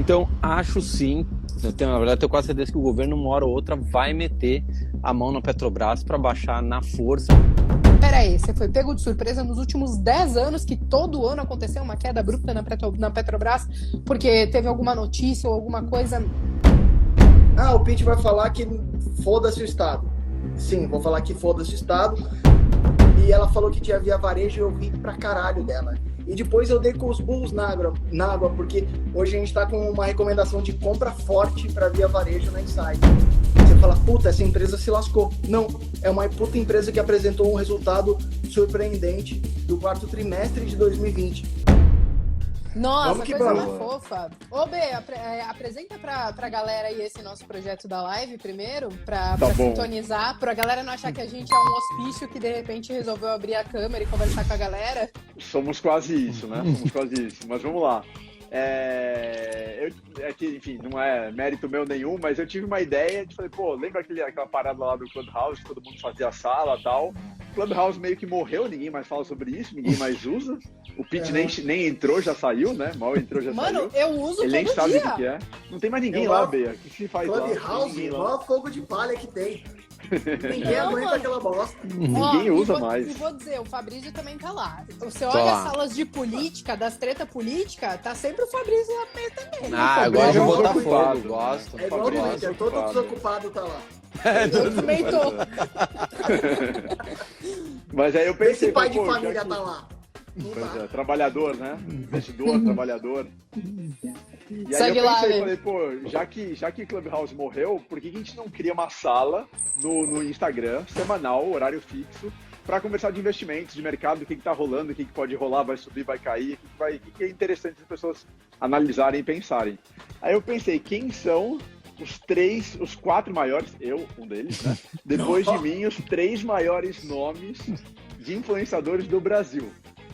Então, acho sim, na verdade, tenho quase certeza que o governo, uma hora ou outra, vai meter a mão na Petrobras para baixar na força. Peraí, você foi pego de surpresa nos últimos 10 anos que todo ano aconteceu uma queda abrupta na Petrobras porque teve alguma notícia ou alguma coisa? O Pitt vai falar que foda-se o Estado. Sim, vou falar que foda-se o Estado. E ela falou que tinha Via Varejo e eu ri pra caralho dela. E depois eu dei com os burros na água, porque hoje a gente tá com uma recomendação de compra forte pra Via Varejo na Insight. Você fala, puta, essa empresa se lascou. Não, é uma puta empresa que apresentou um resultado surpreendente do quarto trimestre de 2020. Nossa, coisa mais fofa. Ô, B, apresenta pra galera aí esse nosso projeto da live primeiro, pra sintonizar, pra galera não achar que a gente é um hospício que de repente resolveu abrir a câmera e conversar com a galera. Somos quase isso, né? Somos quase isso. Mas vamos lá. Enfim, não é mérito meu nenhum, mas eu tive uma ideia de falei, lembra aquela parada lá do Clubhouse, que todo mundo fazia sala e tal? Clubhouse meio que morreu, ninguém mais fala sobre isso, ninguém mais usa. O Pete nem entrou, já saiu, né? Mal entrou, já saiu. Mano, eu uso ele todo nem sabe dia. o que é. Não tem mais ninguém lá, Bea. O que se faz lá? Clubhouse, maior fogo de palha que tem. Ninguém aguenta aquela bosta. Ninguém usa mais. E vou dizer, o Fabrício também tá lá. Você olha as salas de política, das treta política, tá sempre o Fabrício lá meio também. Eu gosto de botar fogo, gosto. É igual o Twitter, todo desocupado tá lá. Eu também tô. Mas aí eu pensei... Esse pai de família tá lá. Pois é, trabalhador, né? Investidor, trabalhador. E aí Segue eu pensei, lá, falei, já que Clubhouse morreu, por que a gente não cria uma sala no Instagram, semanal, horário fixo, para conversar de investimentos, de mercado, o que tá rolando, o que pode rolar, vai subir, vai cair, o que é interessante as pessoas analisarem e pensarem. Aí eu pensei, quem são os 4 maiores, eu, um deles, né? Depois de mim, os 3 maiores nomes de influenciadores do Brasil.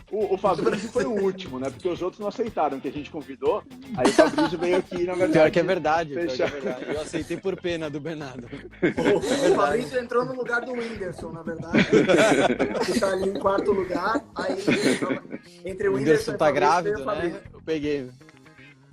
O Fabrício foi o último, né? Porque os outros não aceitaram que a gente convidou. Aí o Fabrício veio aqui, na verdade... Pior que é verdade. Eu aceitei por pena do Bernardo. O Fabrício entrou no lugar do Whindersson, na verdade. Que tá ali em 4º lugar. Aí, entre o Whindersson tá e grávido, né? Eu peguei.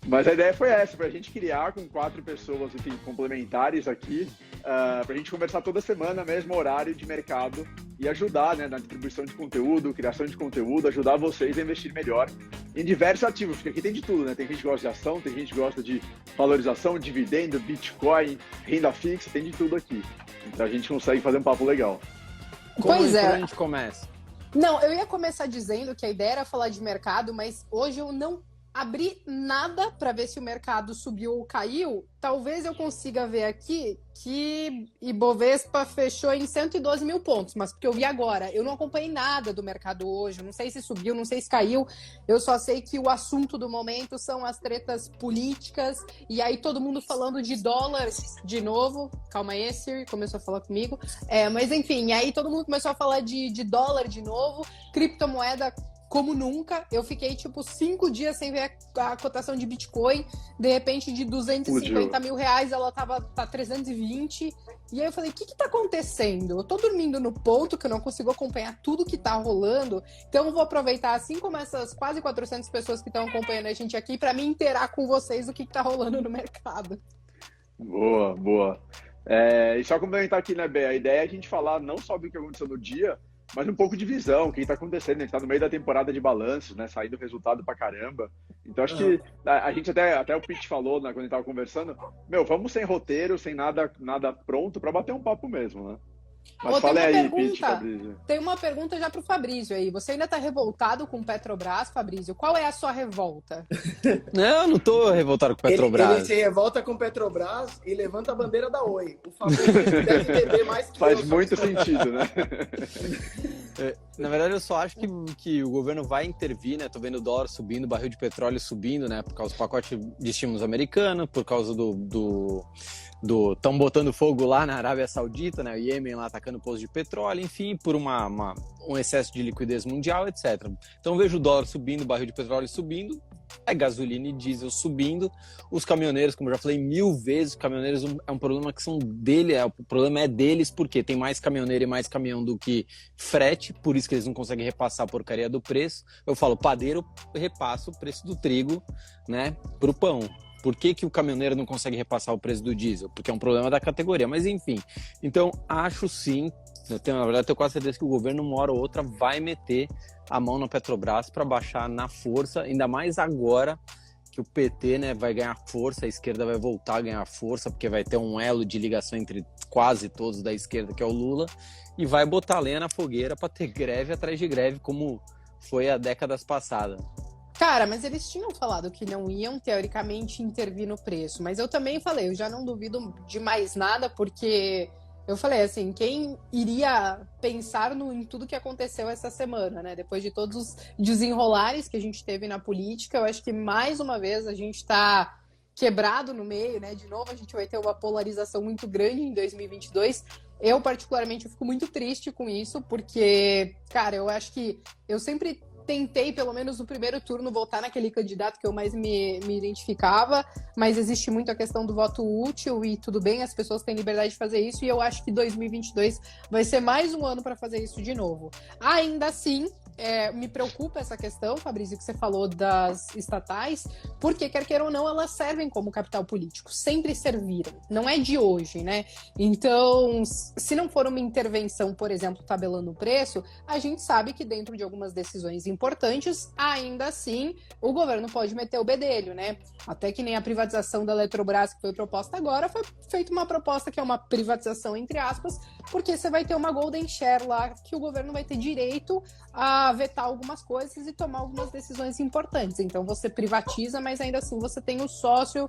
Mas a ideia foi essa, pra gente criar com 4 pessoas, enfim, complementares aqui, pra gente conversar toda semana, mesmo horário de mercado, e ajudar, né, na distribuição de conteúdo, criação de conteúdo, ajudar vocês a investir melhor em diversos ativos, porque aqui tem de tudo, né? Tem gente que gosta de ação, tem gente que gosta de valorização, dividendo, Bitcoin, renda fixa, tem de tudo aqui. Então a gente consegue fazer um papo legal. Como a gente começa? Não, eu ia começar dizendo que a ideia era falar de mercado, mas hoje eu não abri nada para ver se o mercado subiu ou caiu. Talvez eu consiga ver aqui que Ibovespa fechou em 112 mil pontos, mas porque eu vi agora. Eu não acompanhei nada do mercado hoje, não sei se subiu, não sei se caiu. Eu só sei que o assunto do momento são as tretas políticas, e aí todo mundo falando de dólar de novo. Calma aí, Siri, começou a falar comigo. Mas enfim, aí todo mundo começou a falar de dólar de novo, criptomoeda como nunca. Eu fiquei, 5 dias sem ver a cotação de Bitcoin. De repente, de 250 mil reais, ela tá 320. E aí eu falei, o que tá acontecendo? Eu tô dormindo no ponto, que eu não consigo acompanhar tudo que tá rolando. Então eu vou aproveitar, assim como essas quase 400 pessoas que estão acompanhando a gente aqui, para me inteirar com vocês do que tá rolando no mercado. Boa. E só complementar aqui, né, Bé? A ideia é a gente falar não só do que aconteceu no dia, mas um pouco de visão, o que está acontecendo. A gente está no meio da temporada de balanços, né? Saindo resultado pra caramba. Então acho que a gente até o Pete falou, né, quando a gente tava conversando, vamos sem roteiro, sem nada pronto para bater um papo mesmo, né? Mas fala aí, Pete, Fabrício. Tem uma pergunta já pro Fabrício aí. Você ainda tá revoltado com Petrobras, Fabrício? Qual é a sua revolta? Não, não tô revoltado com Petrobras. Ele se revolta com Petrobras e levanta a bandeira da Oi. O Fabrício deve beber mais que faz muito sentido, né? Na verdade, eu só acho que o governo vai intervir, né? Tô vendo o dólar subindo, o barril de petróleo subindo, né? Por causa do pacote de estímulos americano, por causa estão botando fogo lá na Arábia Saudita, né? O Iêmen lá atacando o poço de petróleo, enfim, por um excesso de liquidez mundial, etc. Então vejo o dólar subindo, o barril de petróleo subindo, gasolina e diesel subindo, os caminhoneiros, como eu já falei 1000 vezes, caminhoneiros é um problema que são o problema é deles, porque tem mais caminhoneiro e mais caminhão do que frete, por isso que eles não conseguem repassar a porcaria do preço. Eu falo, padeiro repassa o preço do trigo, né, pro pão. Por que o caminhoneiro não consegue repassar o preço do diesel? Porque é um problema da categoria, mas enfim. Então, acho sim, na verdade, eu tenho quase certeza que o governo, uma hora ou outra, vai meter a mão na Petrobras para baixar na força, ainda mais agora que o PT, né, vai ganhar força, a esquerda vai voltar a ganhar força, porque vai ter um elo de ligação entre quase todos da esquerda, que é o Lula, e vai botar lenha na fogueira para ter greve atrás de greve, como foi há décadas passadas. Cara, mas eles tinham falado que não iam, teoricamente, intervir no preço. Mas eu também falei, eu já não duvido de mais nada, porque eu falei assim, quem iria pensar em tudo que aconteceu essa semana, né? Depois de todos os desenrolares que a gente teve na política, eu acho que mais uma vez a gente está quebrado no meio, né? De novo, a gente vai ter uma polarização muito grande em 2022. Eu, particularmente, fico muito triste com isso, porque, cara, eu acho que eu sempre tentei, pelo menos no primeiro turno, voltar naquele candidato que eu mais me identificava, mas existe muito a questão do voto útil e tudo bem, as pessoas têm liberdade de fazer isso, e eu acho que 2022 vai ser mais um ano para fazer isso de novo. Ainda assim, me preocupa essa questão, Fabrício, que você falou das estatais, porque, quer queira ou não, elas servem como capital político, sempre serviram, não é de hoje, né? Então, se não for uma intervenção, por exemplo, tabelando o preço, a gente sabe que dentro de algumas decisões importantes, ainda assim, o governo pode meter o bedelho, né? Até que nem a privatização da Eletrobras que foi proposta agora, foi feita uma proposta que é uma privatização, entre aspas, porque você vai ter uma golden share lá, que o governo vai ter direito a vetar algumas coisas e tomar algumas decisões importantes. Então você privatiza, mas ainda assim você tem o sócio,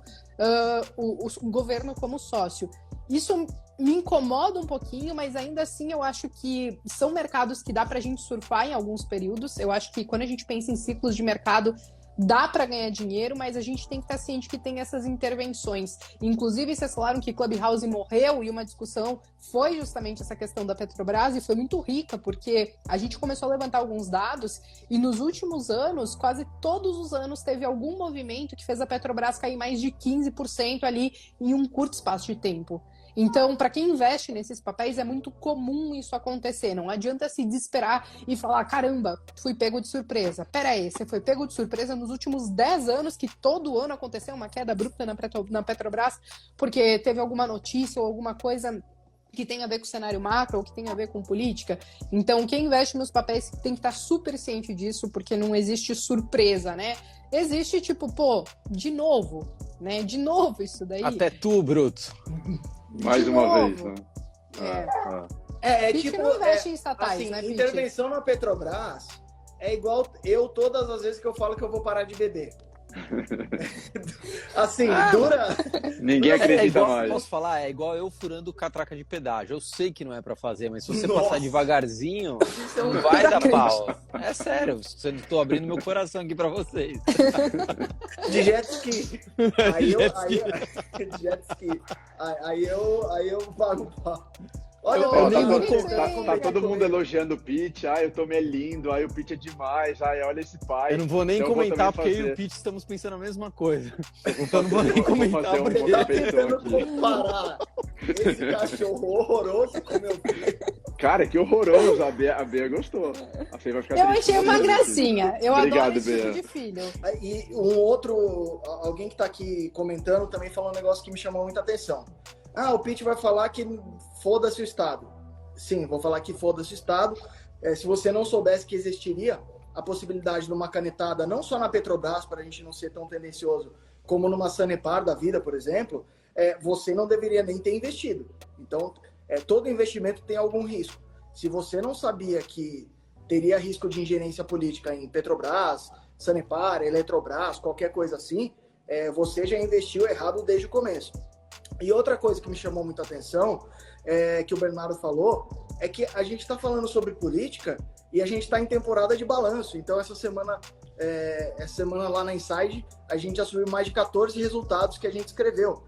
o governo como sócio. Isso me incomoda um pouquinho, mas ainda assim eu acho que são mercados que dá pra gente surfar em alguns períodos. Eu acho que quando a gente pensa em ciclos de mercado, dá para ganhar dinheiro, mas a gente tem que estar ciente que tem essas intervenções. Inclusive, vocês falaram que Clubhouse morreu e uma discussão foi justamente essa questão da Petrobras e foi muito rica, porque a gente começou a levantar alguns dados e nos últimos anos, quase todos os anos, teve algum movimento que fez a Petrobras cair mais de 15% ali em um curto espaço de tempo. Então, para quem investe nesses papéis, é muito comum isso acontecer. Não adianta se desesperar e falar, caramba, fui pego de surpresa. Pera aí, você foi pego de surpresa nos últimos 10 anos, que todo ano aconteceu uma queda abrupta na Petrobras, porque teve alguma notícia ou alguma coisa que tem a ver com o cenário macro ou que tem a ver com política. Então, quem investe nos papéis tem que estar super ciente disso, porque não existe surpresa, né? Existe, tipo, de novo, né? De novo isso daí. Até tu, Bruto. Mais uma vez, né? Tipo, não investe em estatais, assim, né, Pete? intervenção na Petrobras é igual eu todas as vezes que eu falo que eu vou parar de beber. Assim, dura. Ninguém acredita igual, mais. Posso falar? É igual eu furando catraca de pedágio. Eu sei que não é pra fazer, mas se você passar devagarzinho, não vai dar pau. É sério, eu tô abrindo meu coração aqui pra vocês. De jet ski. Aí eu pago o pau. Olha, tá todo mundo elogiando o Pete. Eu tô meio lindo. O Pete é demais. Olha esse pai. Eu não vou nem comentar, porque eu e o Pete estamos pensando a mesma coisa. Então não vou nem comentar. Você tá tentando comparar esse cachorro horroroso com meu filho. Cara, que horroroso. A Bea gostou. A Fê vai ficar eu achei uma gracinha. Eu Obrigado, adoro esse Bea. tipo de filho. E alguém que tá aqui comentando também falou um negócio que me chamou muita atenção. O Pete vai falar que foda-se o Estado. Sim, vou falar que foda-se o Estado. Se você não soubesse que existiria a possibilidade de uma canetada, não só na Petrobras, para a gente não ser tão tendencioso, como numa Sanepar da vida, por exemplo, você não deveria nem ter investido. Então, todo investimento tem algum risco. Se você não sabia que teria risco de ingerência política em Petrobras, Sanepar, Eletrobras, qualquer coisa assim, você já investiu errado desde o começo. E outra coisa que me chamou muita atenção, que o Bernardo falou, é que a gente está falando sobre política e a gente está em temporada de balanço. Então, essa semana lá na Inside, a gente já subiu mais de 14 resultados que a gente escreveu.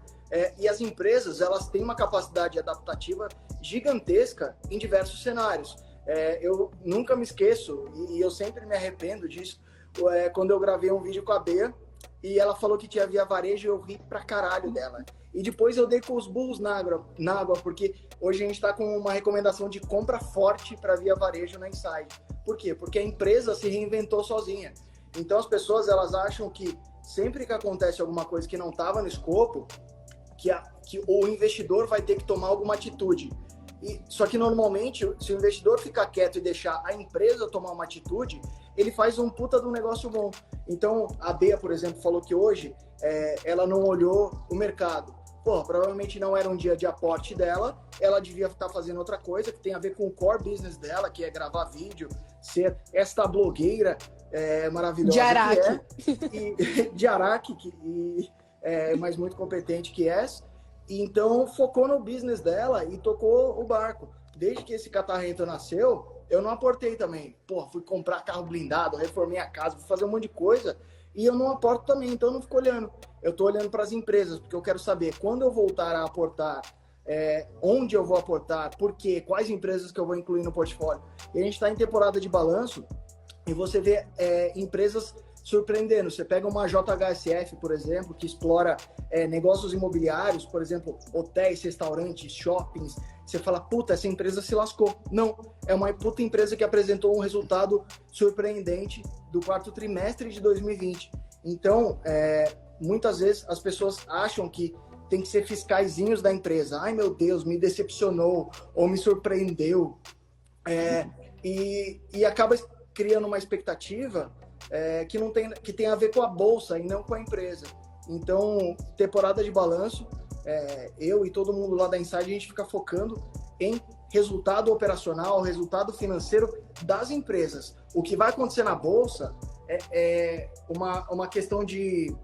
E as empresas, elas têm uma capacidade adaptativa gigantesca em diversos cenários. Eu nunca me esqueço, e eu sempre me arrependo disso, quando eu gravei um vídeo com a Bea, e ela falou que tinha Via Varejo e eu ri pra caralho dela. E depois eu dei com os burros na água, porque hoje a gente está com uma recomendação de compra forte para Via Varejo na Inside. Por quê? Porque a empresa se reinventou sozinha. Então as pessoas, elas acham que sempre que acontece alguma coisa que não estava no escopo, que o investidor vai ter que tomar alguma atitude. Só que normalmente, se o investidor ficar quieto e deixar a empresa tomar uma atitude, ele faz um puta de um negócio bom. Então, a Bea, por exemplo, falou que hoje ela não olhou o mercado. Pô, provavelmente não era um dia de aporte dela, ela devia estar fazendo outra coisa que tem a ver com o core business dela, que é gravar vídeo, ser esta blogueira maravilhosa de Araque. de Araque, mas muito competente que é. Então, focou no business dela e tocou o barco. Desde que esse catarrento nasceu, eu não aportei também. Pô, fui comprar carro blindado, reformei a casa, fui fazer um monte de coisa e eu não aporto também, então eu não fico olhando. Eu tô olhando para as empresas, porque eu quero saber quando eu voltar a aportar, onde eu vou aportar, por quê, quais empresas que eu vou incluir no portfólio. E a gente está em temporada de balanço e você vê empresas surpreendendo. Você pega uma JHSF, por exemplo, que explora negócios imobiliários, por exemplo, hotéis, restaurantes, shoppings. Você fala, puta, essa empresa se lascou. Não, é uma puta empresa que apresentou um resultado surpreendente do quarto trimestre de 2020. Então, muitas vezes as pessoas acham que tem que ser fiscaizinhos da empresa. Ai, meu Deus, me decepcionou ou me surpreendeu. E acaba criando uma expectativa que tem a ver com a bolsa e não com a empresa. Então, temporada de balanço, eu e todo mundo lá da Inside, a gente fica focando em resultado operacional, resultado financeiro das empresas. O que vai acontecer na bolsa é uma questão de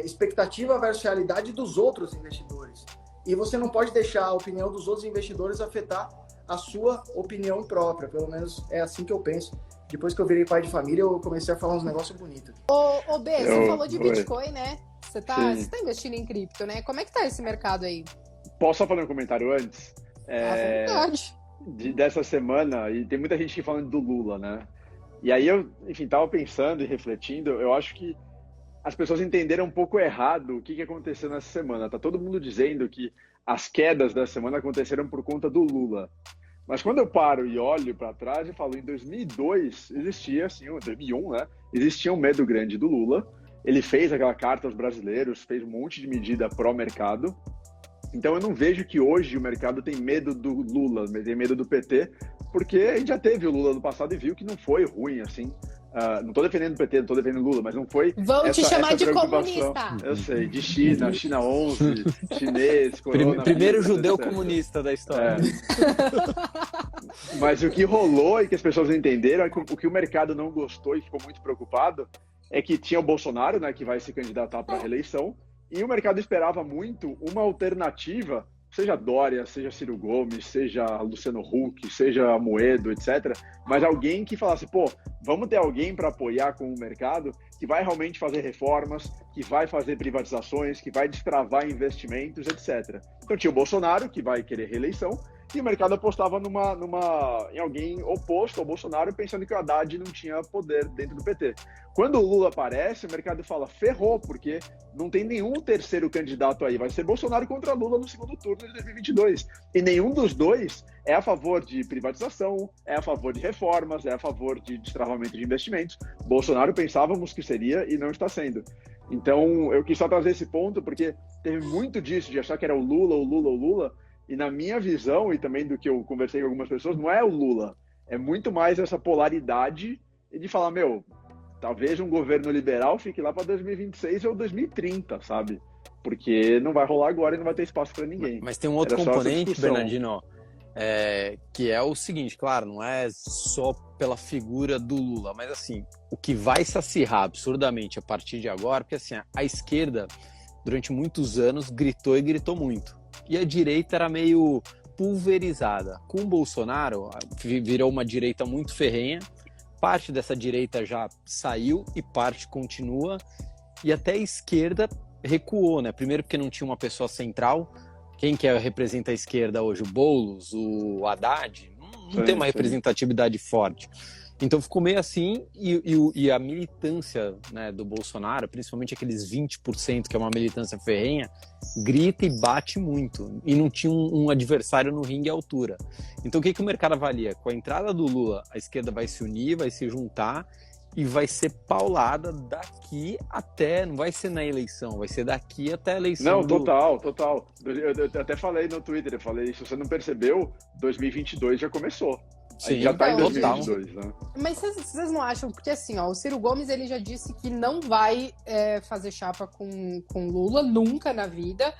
expectativa versus realidade dos outros investidores. E você não pode deixar a opinião dos outros investidores afetar a sua opinião própria. Pelo menos é assim que eu penso. Depois que eu virei pai de família, eu comecei a falar uns negócios bonitos. Ô B, você falou de Bitcoin, né? Você tá investindo em cripto, né? Como é que tá esse mercado aí? Posso só fazer um comentário antes? Verdade. Dessa semana, e tem muita gente falando do Lula, né? E aí eu, enfim, tava pensando e refletindo, eu acho que as pessoas entenderam um pouco errado o que aconteceu nessa semana. Tá todo mundo dizendo que as quedas da semana aconteceram por conta do Lula. Mas quando eu paro e olho para trás, eu falo, em 2002 existia, assim, em 2001, né? Existia um medo grande do Lula. Ele fez aquela carta aos brasileiros, fez um monte de medida pró-mercado. Então eu não vejo que hoje o mercado tem medo do Lula, tem medo do PT, porque a gente já teve o Lula no passado e viu que não foi ruim, assim. Não estou defendendo o PT, não estou defendendo o Lula, mas não foi. Vão te chamar de comunista. Eu sei, de China 11, chinês, corona. Primeiro judeu comunista da história. Mas o que rolou e que as pessoas entenderam, o que o mercado não gostou e ficou muito preocupado, é que tinha o Bolsonaro, né, que vai se candidatar para a reeleição, e o mercado esperava muito uma alternativa, seja Dória, seja Ciro Gomes, seja Luciano Huck, seja Amoedo, etc. Mas alguém que falasse, pô, vamos ter alguém para apoiar com o mercado que vai realmente fazer reformas, que vai fazer privatizações, que vai destravar investimentos, etc. Então tinha o Bolsonaro, que vai querer reeleição, e o mercado apostava em alguém oposto ao Bolsonaro, pensando que o Haddad não tinha poder dentro do PT. Quando o Lula aparece, o mercado fala, ferrou, porque não tem nenhum terceiro candidato aí. Vai ser Bolsonaro contra Lula no segundo turno de 2022. E nenhum dos dois é a favor de privatização, é a favor de reformas, é a favor de destravamento de investimentos. Bolsonaro pensávamos que seria e não está sendo. Então, eu quis só trazer esse ponto, porque teve muito disso, de achar que era o Lula, e na minha visão, e também do que eu conversei com algumas pessoas, não é o Lula. É muito mais essa polaridade de falar, talvez um governo liberal fique lá para 2026 ou 2030, sabe? Porque não vai rolar agora e não vai ter espaço para ninguém. Mas tem um outro componente, Bernardino, que é o seguinte, claro, não é só pela figura do Lula, mas assim, o que vai se acirrar absurdamente a partir de agora, porque assim, a esquerda, durante muitos anos, gritou e gritou muito. E a direita era meio pulverizada. Com o Bolsonaro, virou uma direita muito ferrenha. Parte dessa direita já saiu e parte continua. E até a esquerda recuou, né? Primeiro porque não tinha uma pessoa central. Quem que representa a esquerda hoje? O Boulos, o Haddad? Não tem uma representatividade forte. Então ficou meio assim, e a militância, né, do Bolsonaro, principalmente aqueles 20%, que é uma militância ferrenha, grita e bate muito. E não tinha um adversário no ringue à altura. Então o que o mercado avalia? Com a entrada do Lula, a esquerda vai se unir, vai se juntar, e vai ser paulada daqui até, não vai ser na eleição, vai ser daqui até a eleição. Não, total. Eu até falei no Twitter, eu falei, se você não percebeu, 2022 já começou. Sim, já tá em então, 2022, né? Mas vocês não acham? Porque assim, ó, o Ciro Gomes ele já disse que não vai fazer chapa com Lula nunca na vida.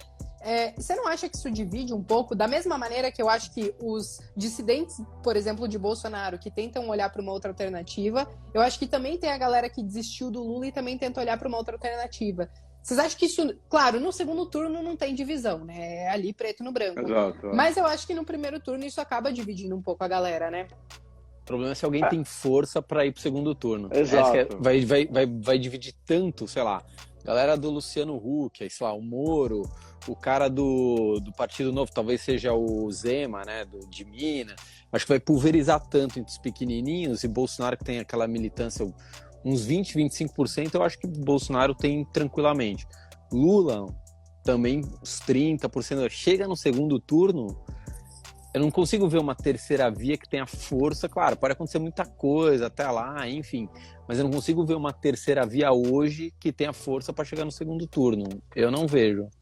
Você não acha que isso divide um pouco? Da mesma maneira que eu acho que os dissidentes, por exemplo, de Bolsonaro, que tentam olhar para uma outra alternativa, eu acho que também tem a galera que desistiu do Lula e também tenta olhar para uma outra alternativa. Vocês acham que isso... Claro, no segundo turno não tem divisão, né? É ali preto no branco. Exato. Mas eu acho que no primeiro turno isso acaba dividindo um pouco a galera, né? O problema é se alguém tem força para ir pro segundo turno. Exato. Vai dividir tanto, sei lá, galera do Luciano Huck, sei lá, o Moro, o cara do Partido Novo, talvez seja o Zema, né, de Minas. Acho que vai pulverizar tanto entre os pequenininhos, e Bolsonaro, que tem aquela militância, uns 20, 25%, eu acho que Bolsonaro tem tranquilamente. Lula, também uns 30%. Chega no segundo turno, eu não consigo ver uma terceira via que tenha força. Claro, pode acontecer muita coisa até lá, enfim. Mas eu não consigo ver uma terceira via hoje que tenha força para chegar no segundo turno. Eu não vejo.